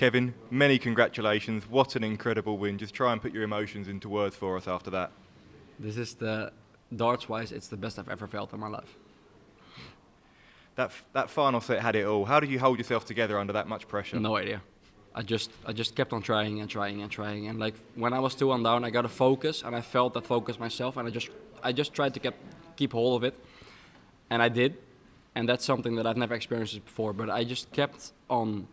Kevin, many congratulations. What an incredible win. Just try and put your emotions into words for us after that. This is darts-wise, it's the best I've ever felt in my life. That final set had it all. How did you hold yourself together under that much pressure? No idea. I just kept on trying and trying and trying. And like when I was 2-1 down, I got a focus, and I felt that focus myself, and I just tried to keep hold of it, and I did. And that's something that I've never experienced before. But I just kept on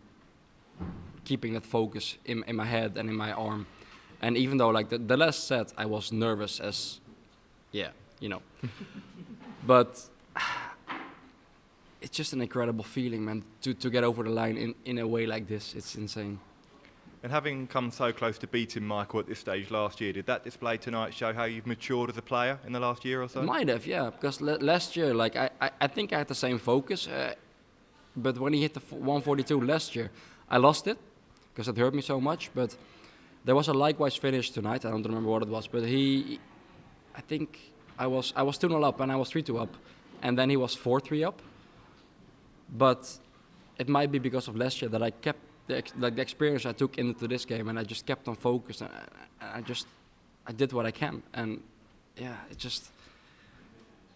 keeping that focus in my head and in my arm. And even though like the last set I was nervous as, yeah, you know. But it's just an incredible feeling, man, to get over the line in a way like this. It's insane. And having come so close to beating Michael at this stage last year, did that display tonight show how you've matured as a player in the last year or so? Might have, yeah, because last year, like I think I had the same focus, but when he hit the 142 last year, I lost it because it hurt me so much. But there was a likewise finish tonight. I don't remember what it was, but I think I was 2-0 up and I was 3-2 up, and then he was 4-3 up. But it might be because of last year that I kept the experience I took into this game, and I just kept on focused, and I did what I can, and yeah,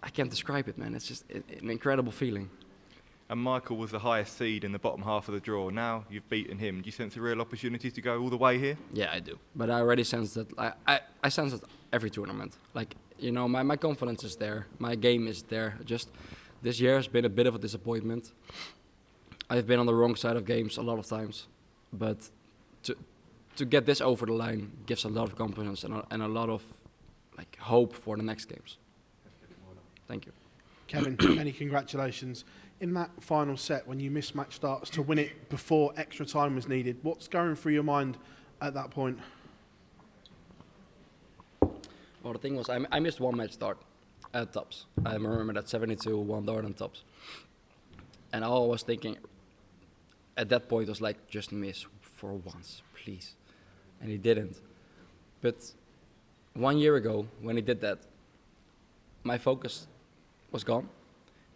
I can't describe it, man. It's just an incredible feeling. And Michael was the highest seed in the bottom half of the draw. Now you've beaten him. Do you sense a real opportunity to go all the way here? Yeah, I do. But I already sense that. I sense it every tournament. Like, you know, my confidence is there. My game is there. Just this year has been a bit of a disappointment. I've been on the wrong side of games a lot of times. But to get this over the line gives a lot of confidence and a lot of like hope for the next games. Thank you. Kevin, many congratulations. In that final set, when you missed match starts to win it before extra time was needed, what's going through your mind at that point? Well, the thing was, I missed one match start at tops. I remember that 72, 1 dart on tops. And all I was thinking at that point was like, just miss for once, please. And he didn't. But 1 year ago, when he did that, my focus was gone.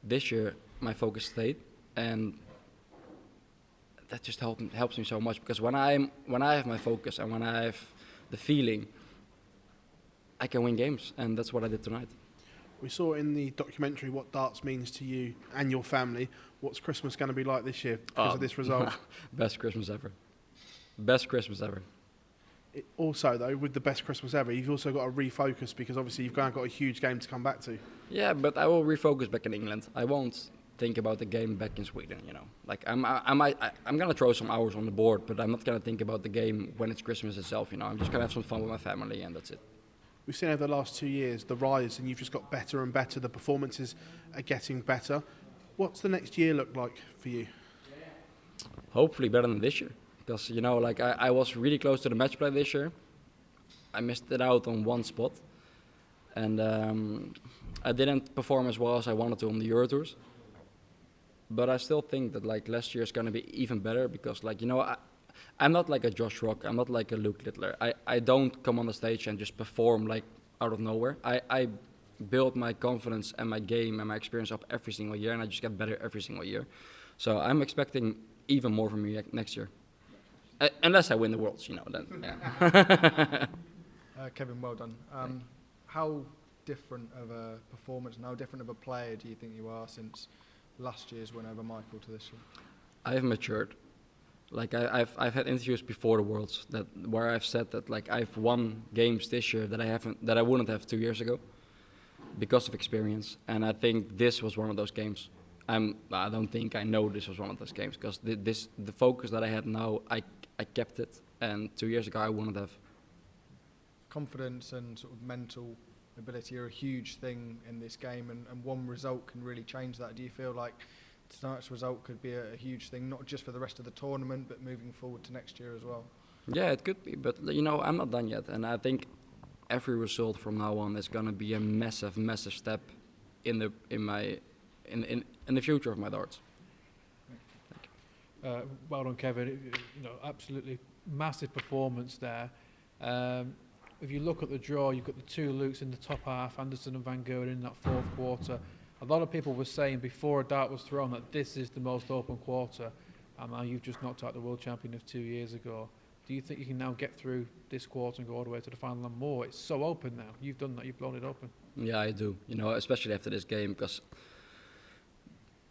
This year, my focus stayed, and that just helps me so much, because when I have my focus and when I have the feeling, I can win games, and that's what I did tonight. We saw in the documentary what darts means to you and your family. What's Christmas going to be like this year because of this result? Best Christmas ever. Best Christmas ever. Also, though, with the best Christmas ever, you've also got to refocus, because obviously you've got a huge game to come back to. Yeah, but I will refocus back in England. I won't think about the game back in Sweden, you know. Like I'm gonna throw some hours on the board, but I'm not gonna think about the game when it's Christmas itself, you know. I'm just gonna have some fun with my family, and that's it. We've seen over the last 2 years the rise, and you've just got better and better. The performances are getting better. What's the next year look like for you? Hopefully better than this year, because, you know, like I was really close to the match play this year. I missed it out on one spot, and I didn't perform as well as I wanted to on the Euro Tours. But I still think that like last year is going to be even better, because, like, you know, I'm not like a Josh Rock, I'm not like a Luke Littler. I don't come on the stage and just perform like out of nowhere. I build my confidence and my game and my experience up every single year, and I just get better every single year. So I'm expecting even more from me next year. Unless I win the Worlds, you know, then, yeah. Kevin, well done. How different of a performance and how different of a player do you think you are since last year's win over Michael to this year? I've matured. Like I've had interviews before the Worlds where I've said that like I've won games this year that I wouldn't have 2 years ago because of experience, and I think this was one of those games. I know this was one of those games, because the focus that I had now, I kept it, and 2 years ago I wouldn't have. Confidence and sort of mental ability are a huge thing in this game, and one result can really change that. Do you feel like tonight's result could be a huge thing, not just for the rest of the tournament, but moving forward to next year as well? Yeah, it could be, but, you know, I'm not done yet, and I think every result from now on is going to be a massive, massive step in the future of my darts. Well done, Kevin. You know, absolutely massive performance there. If you look at the draw, you've got the two Lukes in the top half, Anderson and Van Gogh in that fourth quarter. A lot of people were saying before a dart was thrown that this is the most open quarter. and now you've just knocked out the world champion of 2 years ago. Do you think you can now get through this quarter and go all the way to the final and more? It's so open now. You've done that. You've blown it open. Yeah, I do. You know, especially after this game, because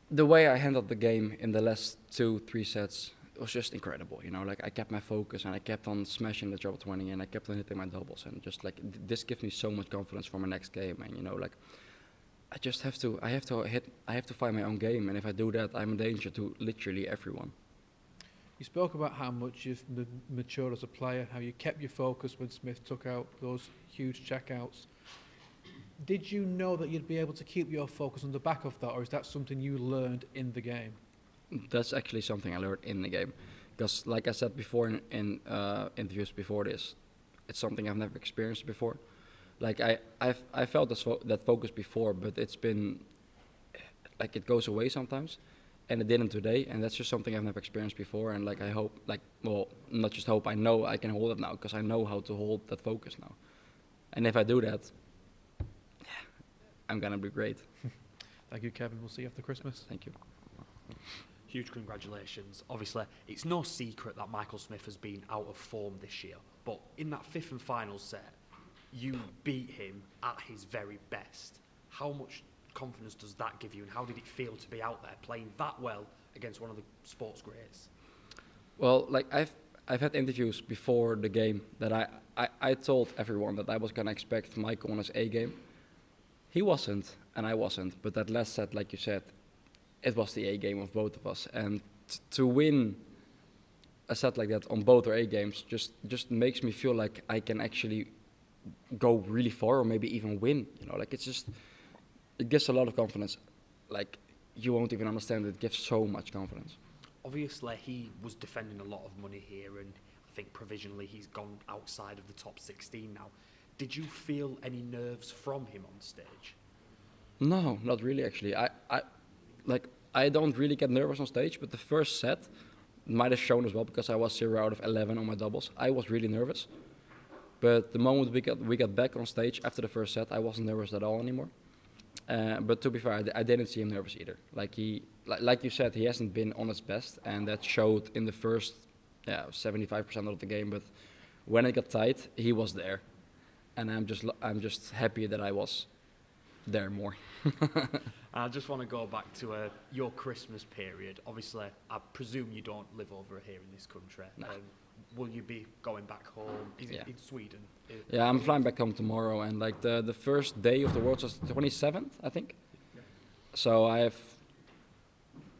the way I handled the game in the last 2-3 sets was just incredible. You know, like I kept my focus and I kept on smashing the treble 20 and I kept on hitting my doubles, and just like this gives me so much confidence for my next game. And you know, like I just have to find my own game, and if I do that, I'm a danger to literally everyone. You spoke about how much you've matured as a player, how you kept your focus when Smith took out those huge checkouts. Did you know that you'd be able to keep your focus on the back of that, or is that something you learned in the game? That's actually something I learned in the game, because like I said before in interviews before this, it's something I've never experienced before. Like I felt that focus before, but it's been like it goes away sometimes, and it didn't today, and that's just something I've never experienced before. And like I hope, like, well, not just hope, I know I can hold it now, because I know how to hold that focus now. And if I do that, yeah, I'm gonna be great. Thank you, Kevin. We'll see you after Christmas. Thank you. Huge congratulations. Obviously, it's no secret that Michael Smith has been out of form this year, but in that fifth and final set, you beat him at his very best. How much confidence does that give you, and how did it feel to be out there playing that well against one of the sports greats? Well, like I've had interviews before the game that I told everyone that I was gonna expect Michael on his A game. He wasn't, and I wasn't. But that last set, like you said, it was the A game of both of us, and to win a set like that on both our A games just makes me feel like I can actually go really far, or maybe even win. You know, like it gives a lot of confidence. Like you won't even understand. It gives so much confidence. Obviously, he was defending a lot of money here, and I think provisionally he's gone outside of the top 16 now. Did you feel any nerves from him on stage? No, not really actually. I don't really get nervous on stage, but the first set might have shown as well, because I was 0 out of 11 on my doubles. I was really nervous. But the moment we got back on stage after the first set, I wasn't nervous at all anymore. But to be fair, I didn't see him nervous either. Like you said, he hasn't been on his best, and that showed in the first 75% of the game. But when it got tight, he was there, and I'm just happy that I was there more. I just want to go back to your Christmas period. Obviously, I presume you don't live over here in this country. No. Will you be going back home? Is it in Sweden? Yeah, I'm flying back home tomorrow, and like the first day of the Worlds was the 27th, I think. Yeah. So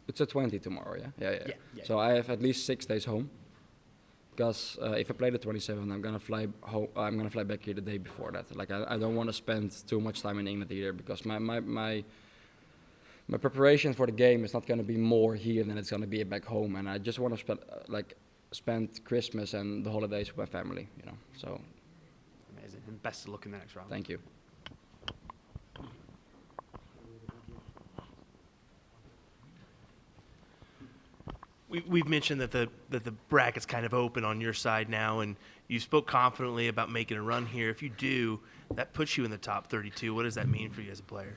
it's a 20 tomorrow, yeah? Yeah. So I have at least 6 days home, because if I play the 27th, I'm gonna fly home. I'm gonna fly back here the day before that. Like I don't want to spend too much time in England either, because my preparation for the game is not gonna be more here than it's gonna be back home, and I just want to spend Christmas and the holidays with my family, you know. So amazing, and best of luck in the next round. thank you. We've mentioned that the bracket's kind of open on your side now, and you spoke confidently about making a run here. If you do, that puts you in the top 32. What does that mean for you as a player?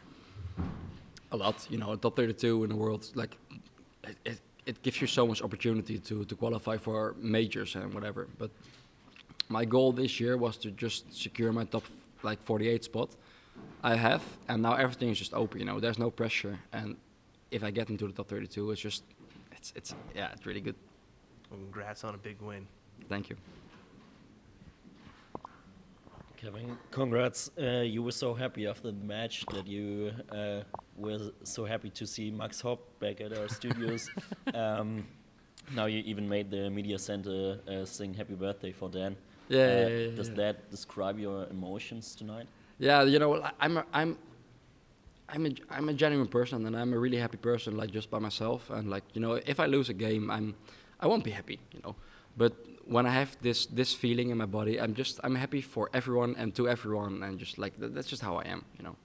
A lot, you know. Top 32 in the world, like it gives you so much opportunity to qualify for majors and whatever. But my goal this year was to just secure my top 48 spot. I have, and now everything is just open. You know, there's no pressure, and if I get into the top 32, it's really good. Well, congrats on a big win. Thank you. Kevin, congrats. You were so happy after the match that you were so happy to see Max Hopp back at our studios. Now you even made the media center sing happy birthday for Dan. Yeah. Does that describe your emotions tonight? Yeah, you know, I'm a genuine person, and I'm a really happy person, like just by myself. And like, you know, if I lose a game, I won't be happy, you know. But when I have this feeling in my body, I'm happy for everyone and to everyone, and just like that's just how I am, you know.